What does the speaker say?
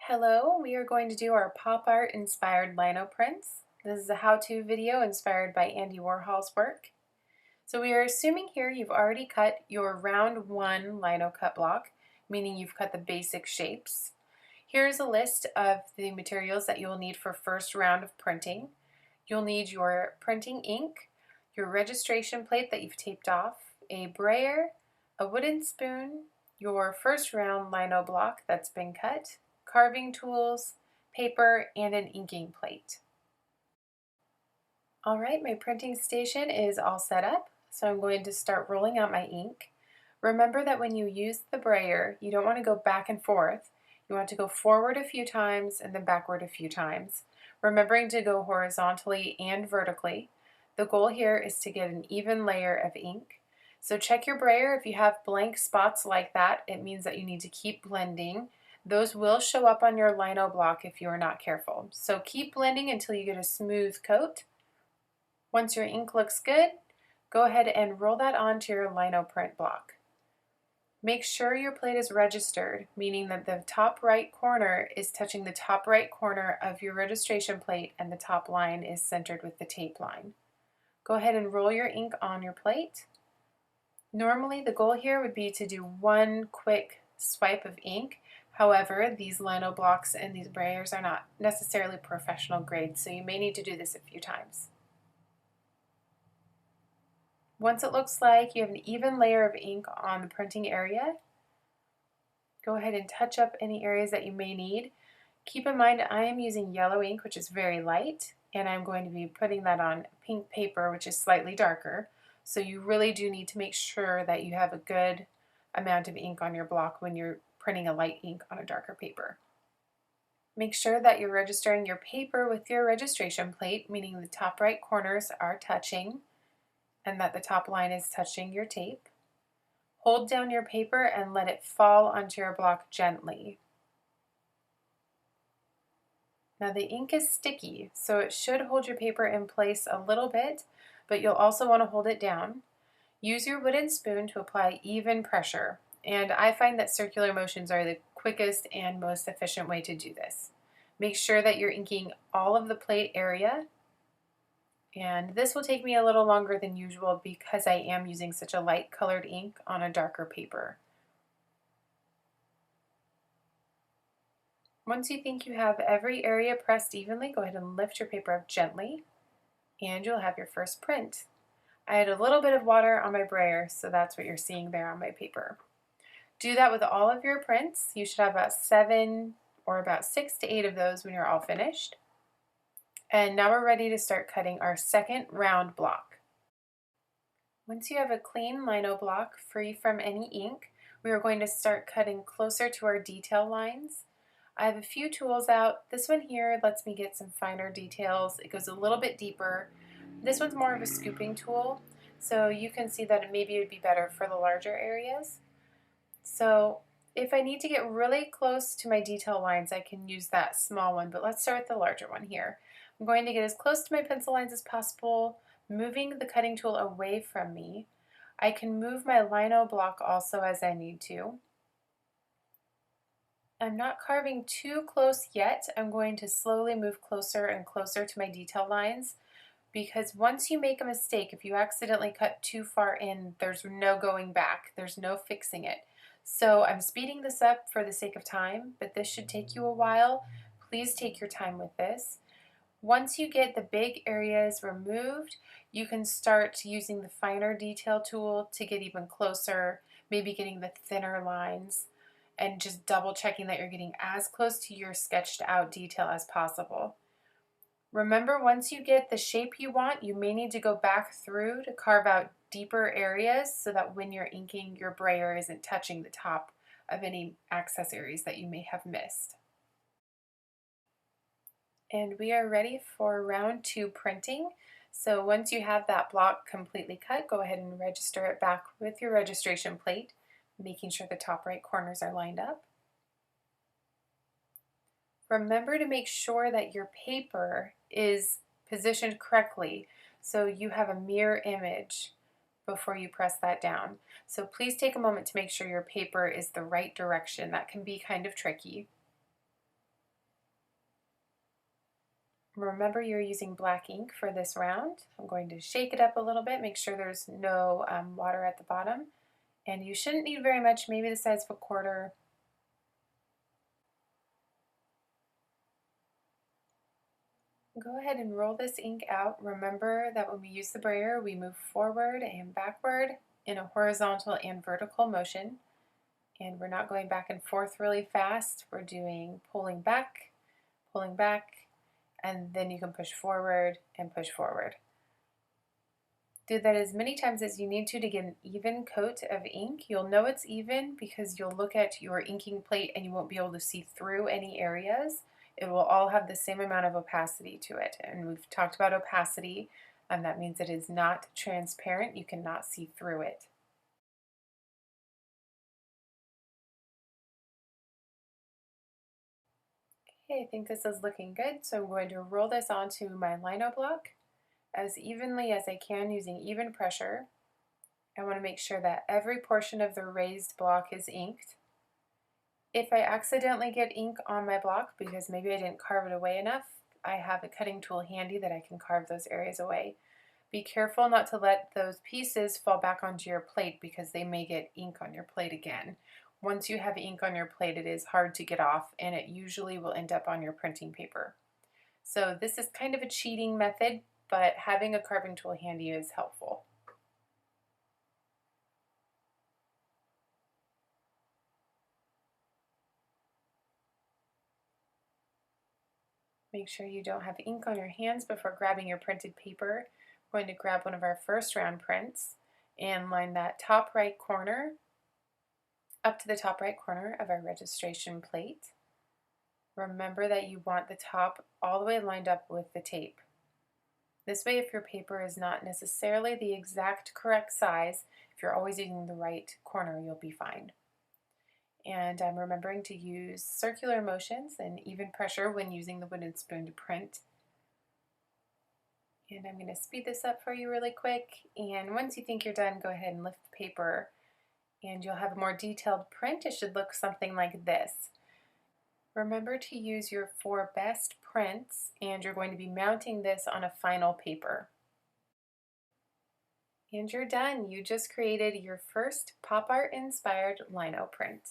Hello, we are going to do our pop art inspired lino prints. This is a how-to video inspired by Andy Warhol's work. So we are assuming here you've already cut your round 1 lino cut block, meaning you've cut the basic shapes. Here's a list of the materials that you'll need for first round of printing. You'll need your printing ink, your registration plate that you've taped off, a brayer, a wooden spoon, your first round lino block that's been cut, carving tools, paper, and an inking plate. All right, my printing station is all set up, so I'm going to start rolling out my ink. Remember that when you use the brayer, you don't want to go back and forth. You want to go forward a few times and then backward a few times, remembering to go horizontally and vertically. The goal here is to get an even layer of ink. So check your brayer. If you have blank spots like that, it means that you need to keep blending. Those will show up on your lino block if you are not careful. So keep blending until you get a smooth coat. Once your ink looks good, go ahead and roll that onto your lino print block. Make sure your plate is registered, meaning that the top right corner is touching the top right corner of your registration plate and the top line is centered with the tape line. Go ahead and roll your ink on your plate. Normally the goal here would be to do one quick swipe of ink. However, these lino blocks and these brayers are not necessarily professional grade, so you may need to do this a few times. Once it looks like you have an even layer of ink on the printing area, go ahead and touch up any areas that you may need. Keep in mind I am using yellow ink, which is very light, and I'm going to be putting that on pink paper, which is slightly darker. So you really do need to make sure that you have a good amount of ink on your block when you're printing a light ink on a darker paper. Make sure that you're registering your paper with your registration plate, meaning the top right corners are touching and that the top line is touching your tape. Hold down your paper and let it fall onto your block gently. Now the ink is sticky, so it should hold your paper in place a little bit, but you'll also want to hold it down. Use your wooden spoon to apply even pressure, and I find that circular motions are the quickest and most efficient way to do this. Make sure that you're inking all of the plate area, and this will take me a little longer than usual because I am using such a light colored ink on a darker paper. Once you think you have every area pressed evenly, go ahead and lift your paper up gently, and you'll have your first print. I had a little bit of water on my brayer, so that's what you're seeing there on my paper. Do that with all of your prints. You should have about 7 or about 6 to 8 of those when you're all finished. And now we're ready to start cutting our second round block. Once you have a clean lino block free from any ink, we are going to start cutting closer to our detail lines. I have a few tools out. This one here lets me get some finer details. It goes a little bit deeper. This one's more of a scooping tool, so you can see that maybe it would be better for the larger areas. So if I need to get really close to my detail lines, I can use that small one, but let's start with the larger one here. I'm going to get as close to my pencil lines as possible, moving the cutting tool away from me. I can move my lino block also as I need to. I'm not carving too close yet. I'm going to slowly move closer and closer to my detail lines, because once you make a mistake, if you accidentally cut too far in, there's no going back. There's no fixing it. So I'm speeding this up for the sake of time, but this should take you a while. Please take your time with this. Once you get the big areas removed, you can start using the finer detail tool to get even closer, maybe getting the thinner lines, and just double checking that you're getting as close to your sketched out detail as possible. Remember, once you get the shape you want, you may need to go back through to carve out deeper areas so that when you're inking, your brayer isn't touching the top of any accessories that you may have missed. And we are ready for round 2 printing. So once you have that block completely cut, go ahead and register it back with your registration plate, making sure the top right corners are lined up. Remember to make sure that your paper is positioned correctly so you have a mirror image before you press that down. So please take a moment to make sure your paper is the right direction. That can be kind of tricky. Remember you're using black ink for this round. I'm going to shake it up a little bit, make sure there's no water at the bottom. And you shouldn't need very much, maybe the size of a quarter. Go ahead and roll this ink out. Remember that when we use the brayer, we move forward and backward in a horizontal and vertical motion. And we're not going back and forth really fast. We're doing pulling back, and then you can push forward and push forward. Do that as many times as you need to get an even coat of ink. You'll know it's even because you'll look at your inking plate and you won't be able to see through any areas. It will all have the same amount of opacity to it. And we've talked about opacity, and that means it is not transparent. You cannot see through it. Okay, I think this is looking good. So I'm going to roll this onto my lino block as evenly as I can using even pressure. I want to make sure that every portion of the raised block is inked. If I accidentally get ink on my block because maybe I didn't carve it away enough, I have a cutting tool handy that I can carve those areas away. Be careful not to let those pieces fall back onto your plate because they may get ink on your plate again. Once you have ink on your plate, it is hard to get off, and it usually will end up on your printing paper. So this is kind of a cheating method, but having a carving tool handy is helpful. Make sure you don't have ink on your hands before grabbing your printed paper. I'm going to grab one of our first round prints and line that top right corner up to the top right corner of our registration plate. Remember that you want the top all the way lined up with the tape. This way, if your paper is not necessarily the exact correct size, if you're always using the right corner, you'll be fine. And I'm remembering to use circular motions and even pressure when using the wooden spoon to print. And I'm going to speed this up for you really quick. And once you think you're done, go ahead and lift the paper and you'll have a more detailed print. It should look something like this. Remember to use your 4 best prints, and you're going to be mounting this on a final paper. And you're done. You just created your first pop art inspired lino print.